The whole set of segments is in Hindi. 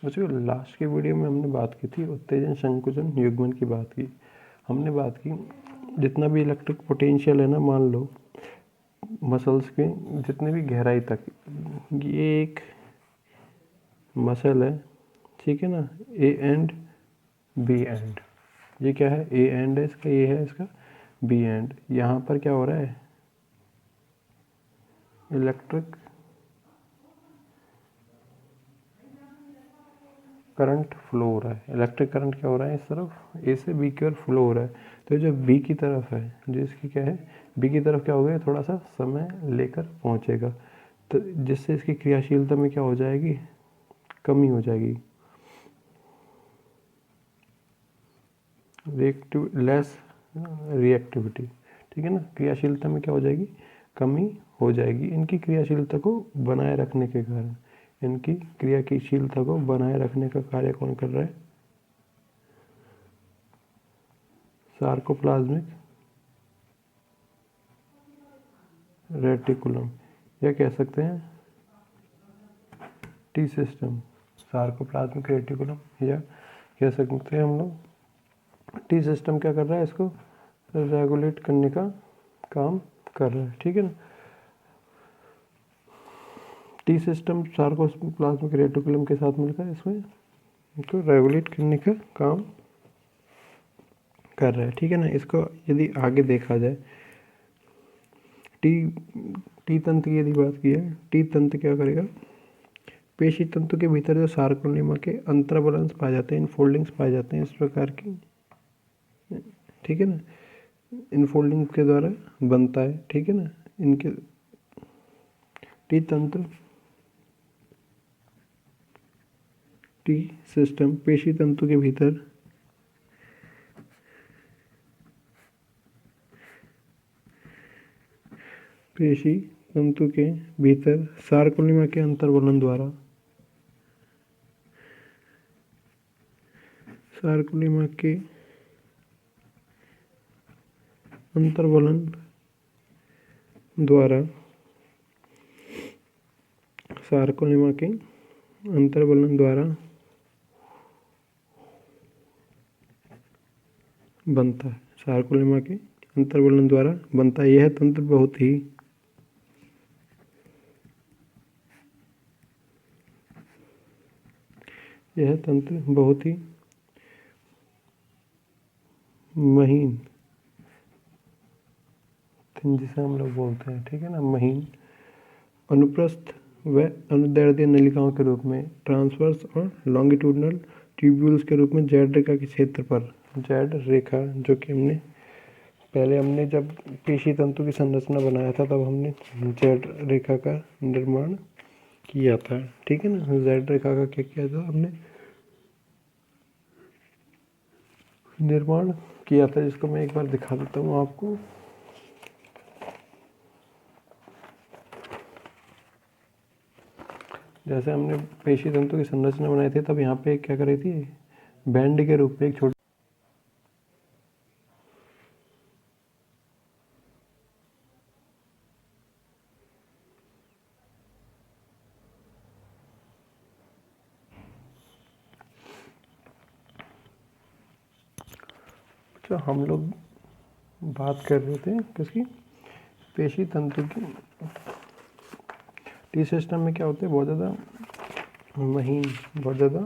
बच्चों लास्ट के वीडियो में हमने बात की थी उत्तेजन संकुचन युग्मन की बात की। हमने बात की जितना भी इलेक्ट्रिक पोटेंशियल है ना, मान लो मसल्स के जितने भी गहराई तक, ये एक मसल है, ठीक है ना, ए एंड बी एंड। ये क्या है? ए एंड है इसका, ये है इसका बी एंड। यहाँ पर क्या हो रहा है? इलेक्ट्रिक करंट फ्लो हो रहा है। इलेक्ट्रिक करंट क्या हो रहा है? इस तरफ ए से बी की ओर फ्लो हो रहा है। तो जो बी की तरफ है, जो इसकी क्या है, बी की तरफ क्या हो गया, थोड़ा सा समय लेकर पहुंचेगा, तो जिससे इसकी क्रियाशीलता में क्या हो जाएगी? कमी हो जाएगी। लेस रिएक्टिविटी, ठीक है ना। क्रियाशीलता में क्या हो जाएगी? कमी हो जाएगी। इनकी क्रियाशीलता को बनाए रखने के कारण, इनकी क्रियाशीलता को बनाए रखने का कार्य कौन कर रहा है? सार्कोप्लाज्मिक रेटिकुलम, या कह सकते हैं टी सिस्टम। सार्कोप्लाज्मिक रेटिकुलम, या कह सकते हैं हम लोग टी सिस्टम क्या कर रहा है? इसको रेगुलेट करने का काम कर रहा है, ठीक है ना। टी सिस्टम सार्कोप्लाज्मिक रेटिकुलम के साथ मिलकर इसमें इनको रेगुलेट करने का काम कर रहा है, ठीक है ना। इसको यदि आगे देखा जाए, टी तंत्र की यदि बात की है, टी तंत्र क्या करेगा? पेशी तंतु के भीतर जो सार्कोनिमा के अंतर्वलंस पाए जाते हैं, इनफोल्डिंग्स पाए जाते हैं इस प्रकार की, ठीक है ना, इनफोल्डिंग के द्वारा बनता है, ठीक है ना। इनके टी तंत्र, टी सिस्टम पेशी तंतु के भीतर पेशी तंतु के भीतर सार्कोनिमा के अंतर्वलन द्वारा, सार्कोनिमा के अंतर्वलन द्वारा, सार्कोनिमा के अंतर्वलन द्वारा बनता है। सार्कोनिमा के अंतर्वलन द्वारा बनता है। यह तंत्र बहुत ही महीन, जिसे हम लोग बोलते हैं, ठीक है ना, महीन अनुप्रस्थ व अनुदैर्ध्य नलिकाओं के रूप में, ट्रांसवर्स और लॉन्गिट्यूडनल ट्यूब्यूल्स के रूप में जेड रेखा के क्षेत्र पर, जेड रेखा, जो कि हमने जब पेशी तंतु की संरचना बनाया था तब हमने जेड रेखा का निर्माण किया था, ठीक है ना। जेड रेखा का क्या किया था? हमने निर्माण किया था, जिसको मैं एक बार दिखा देता हूँ आपको। जैसे हमने पेशी तंतु की संरचना बनाई थी, तब यहाँ पे क्या कर रही थी? बैंड के रूप में एक छोटी, तो हम लोग बात कर रहे थे किसकी? पेशी तंतु की। टी सिस्टम में क्या होते हैं? बहुत ज़्यादा महीन, बहुत ज़्यादा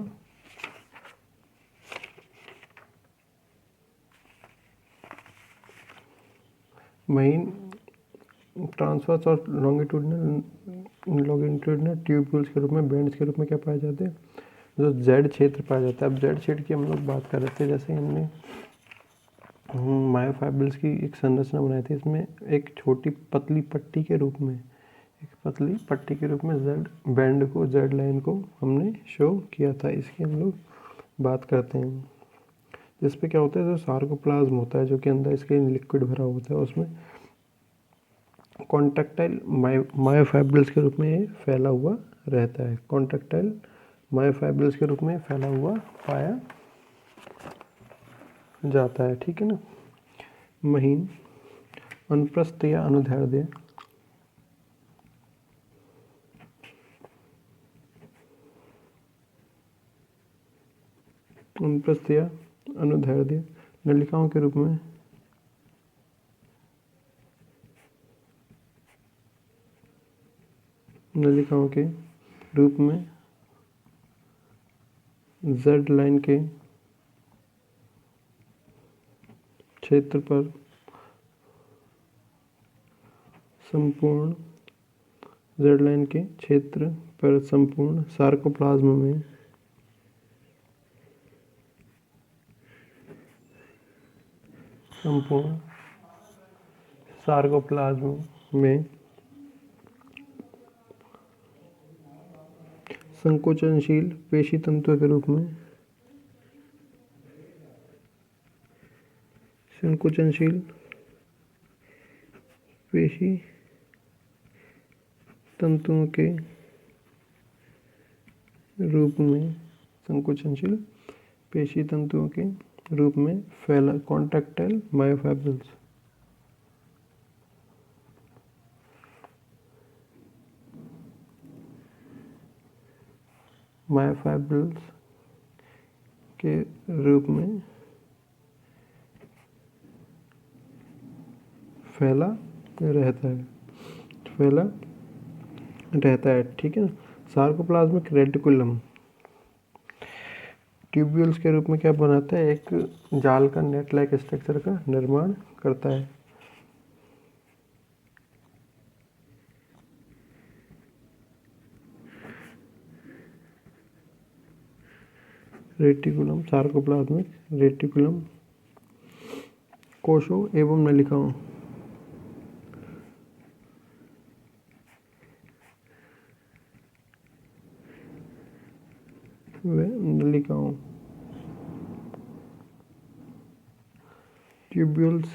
महीन ट्रांसवर्स और लॉन्गिट्यूडनल ट्यूब्यूल्स के रूप में, बैंड्स के रूप में क्या पाए जाते हैं? जो जेड क्षेत्र पाया जाता है। अब जेड क्षेत्र की हम लोग बात कर रहे थे, जैसे हमने मायोफाइब्रिल्स की एक संरचना बनाई थी। इसमें एक छोटी पतली पट्टी के रूप में, जेड बैंड को, जेड लाइन को हमने शो किया था। इसकी हम लोग बात करते हैं, जिस पे क्या होता है, जो सार्कोप्लाज्म होता है, जो कि अंदर इसके लिक्विड भरा होता है, उसमें कॉन्ट्रैक्टाइल मायोफाइब्रिल्स के रूप में ये फैला हुआ रहता है। कॉन्ट्रैक्टाइल मायोफाइब्रिल्स के रूप में फैला हुआ पाया जाता है, ठीक है ना। महीन अनुप्रस्थ या अनुदैर्ध्य अनुप्रस्थ या अनुदैर्ध्य नलिकाओं के रूप में Z लाइन के क्षेत्र पर संपूर्ण सार्कोप्लाज्म में संकोचनशील पेशी तंतुओं के रूप में संकोचनशील पेशी तंतुओं के रूप में फैला कॉन्ट्रैक्टाइल मायोफाइब्रिल्स के रूप में फैला रहता है। ठीक है ना। सार्कोप्लाज्मिक रेटिकुलम ट्यूब्यूल्स के रूप में क्या बनाता है, एक जाल का नेट लाइक स्ट्रक्चर का निर्माण करता है। रेटिकुलम सार्कोप्लाज्मिक रेटिकुलम कोशों एवं नलिकाओं ट्यूब्यूल्स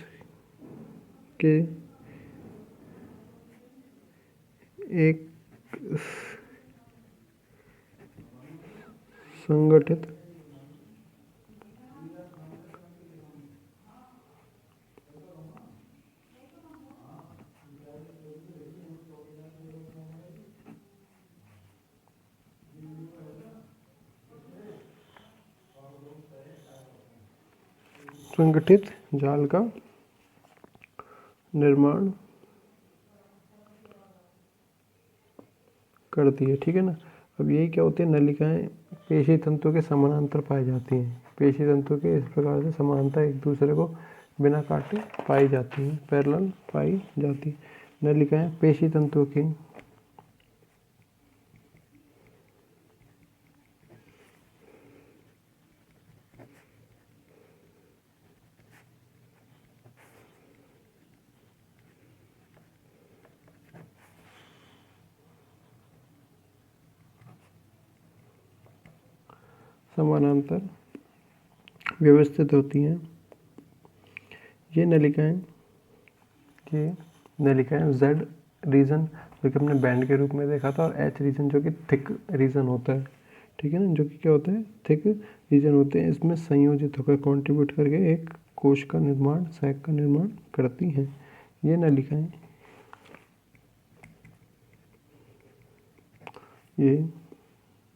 के एक संगठित जाल का निर्माण करती है। ठीक है ना। अब यही क्या होती है, नलिकाएं पेशी तंतुओं के समानांतर पाई जाती हैं। पेशी तंतुओं के इस प्रकार से समानांतर एक दूसरे को बिना काटे पाई जाती हैं, पैरेलल पाई जाती है। नलिकाएं पेशी तंतुओं की समानांतर व्यवस्थित होती हैं। ये नलिकाएं Z रीजन जो कि हमने बैंड के रूप में देखा था, और H रीजन जो कि थिक रीजन होता है। ठीक है ना, जो कि क्या होता है, थिक रीजन होते हैं। इसमें संयोजित होकर कंट्रीब्यूट करके एक कोश का निर्माण, सैक का निर्माण करती हैं। ये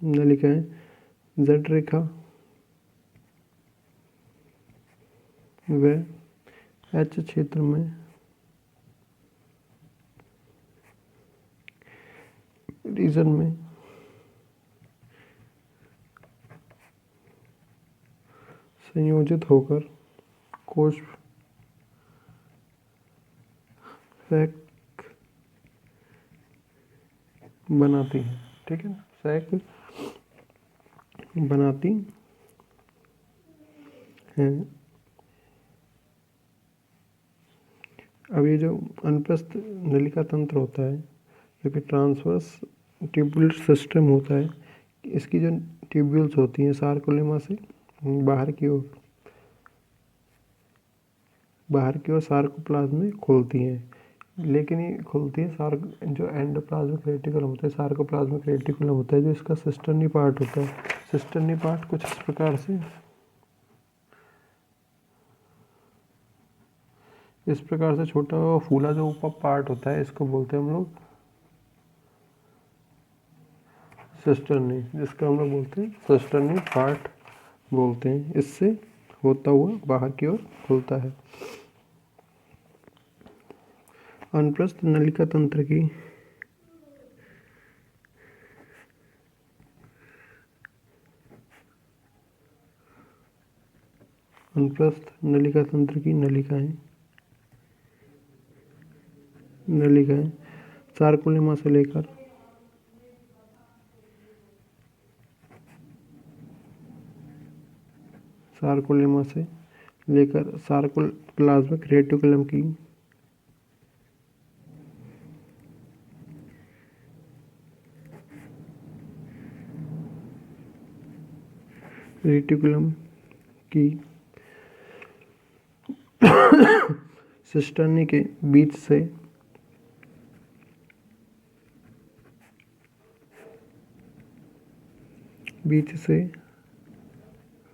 नलिकाएं Z रेखा व H क्षेत्र में रीजन में संयोजित होकर कोश सैक बनाती है। ठीक है ना, सैक बनाती हैं। अब ये जो अनुप्रस्थ नलिका तंत्र होता है, जो कि ट्रांसवर्स ट्यूबुलर सिस्टम होता है, इसकी जो ट्यूब्यूल्स होती हैं सार्कोलेमा से बाहर की ओर सार्कोप्लाज्म में खुलती हैं। लेकिन ये खुलती है जो एंडोप्लाज्मिक रेटिकुलम होता है, सार्कोप्लाज्मिक रेटिकुलम होता है, जो इसका सिस्टर्नी पार्ट होता है। सिस्टर्नी पार्ट कुछ इस प्रकार से छोटा और फूला जो ऊपर पार्ट होता है, इसको बोलते हैं हम लोग सिस्टर्नी, जिसका हम लोग बोलते हैं सिस्टर्नी पार्ट बोलते हैं। इससे होता हुआ बाहर की ओर खुलता है। अनुप्रस्थ नलिका तंत्र की अनुप्रस्थ नलिका तंत्र की नलिकाएं सार्कोलेमा से लेकर सार्कोप्लाज्मिक रेटिकुलम की सिस्टर्नी के बीच से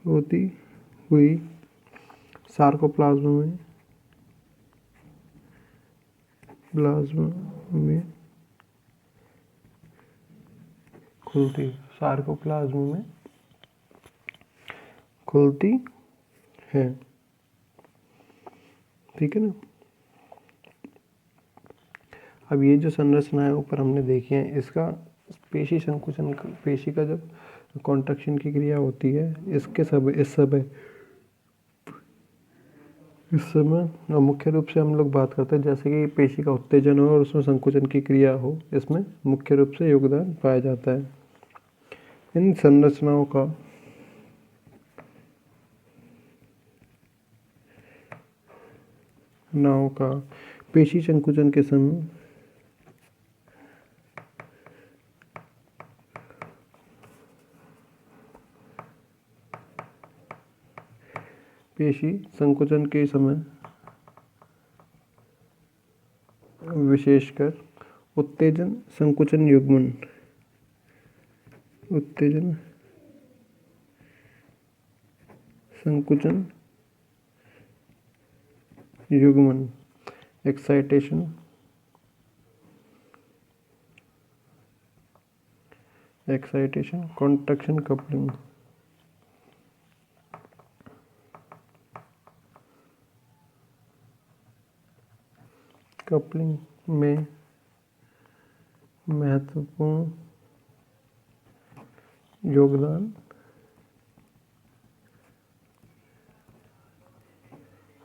होती हुई सार्कोप्लाज्म में खुलती है। ठीक है ना। अब ये जो संरचनाएं ऊपर हमने देखी हैं, इसका पेशी संकुचन, पेशी का जब कॉन्ट्रैक्शन की क्रिया होती है, इस समय मुख्य रूप से हम लोग बात करते हैं जैसे कि पेशी का उत्तेजन हो और उसमें संकुचन की क्रिया हो, इसमें मुख्य रूप से योगदान पाया जाता है। इन संरचनाओं का पेशी संकुचन के समय विशेषकर उत्तेजन संकुचन युग्मन एक्साइटेशन कॉन्ट्रैक्शन कपलिंग में महत्वपूर्ण योगदान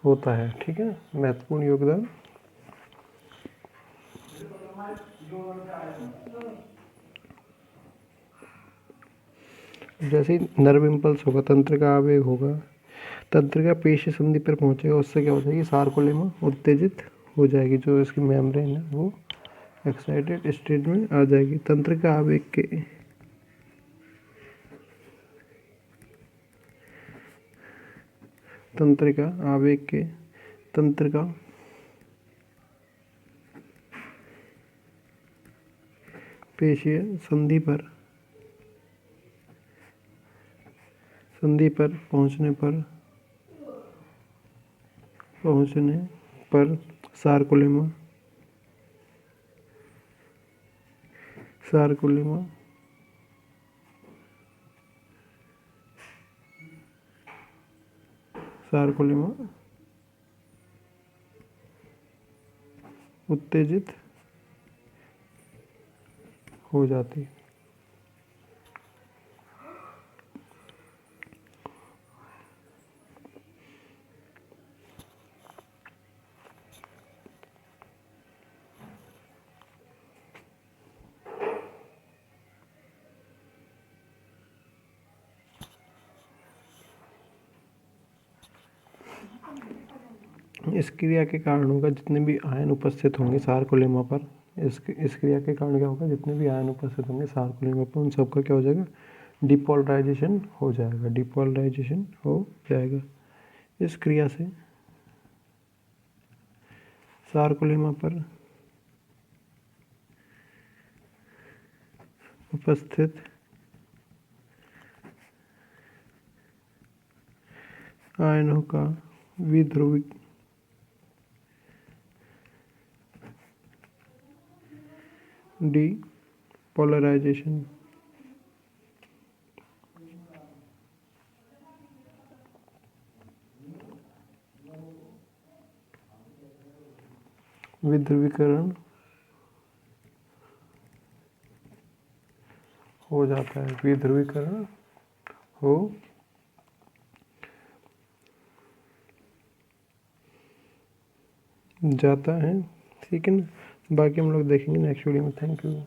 होता है। ठीक है, महत्वपूर्ण योगदान। जैसे ही नर्व इम्पल्स होगा, तंत्र का आवेग होगा, तंत्र का पेशी संधि पर पहुंचेगा, उससे क्या हो जाएगी, सार्कोलेमा उत्तेजित हो जाएगी। जो इसकी मेम्ब्रेन है वो एक्साइटेड स्टेट में आ जाएगी। तंत्र का पेशीय संधि पर पहुंचने पर सार्कोलेमा उत्तेजित हो जाती है। इस क्रिया के कारण होगा, जितने भी आयन उपस्थित होंगे सार्कोलेमा पर, इस क्रिया के कारण क्या होगा, जितने भी आयन उपस्थित होंगे सार्कोलेमा पर, उन सबका क्या हो जाएगा, डिपोलराइजेशन हो जाएगा। इस क्रिया से सार्कोलेमा पर उपस्थित आयनों का विध्रुवीकरण डीपोलराइजेशन विध्रुवीकरण हो जाता है, विध्रुवीकरण हो जाता है। ठीक है ना, बाकी हम लोग देखेंगे नेक्स्ट वीडियो में। Thank you.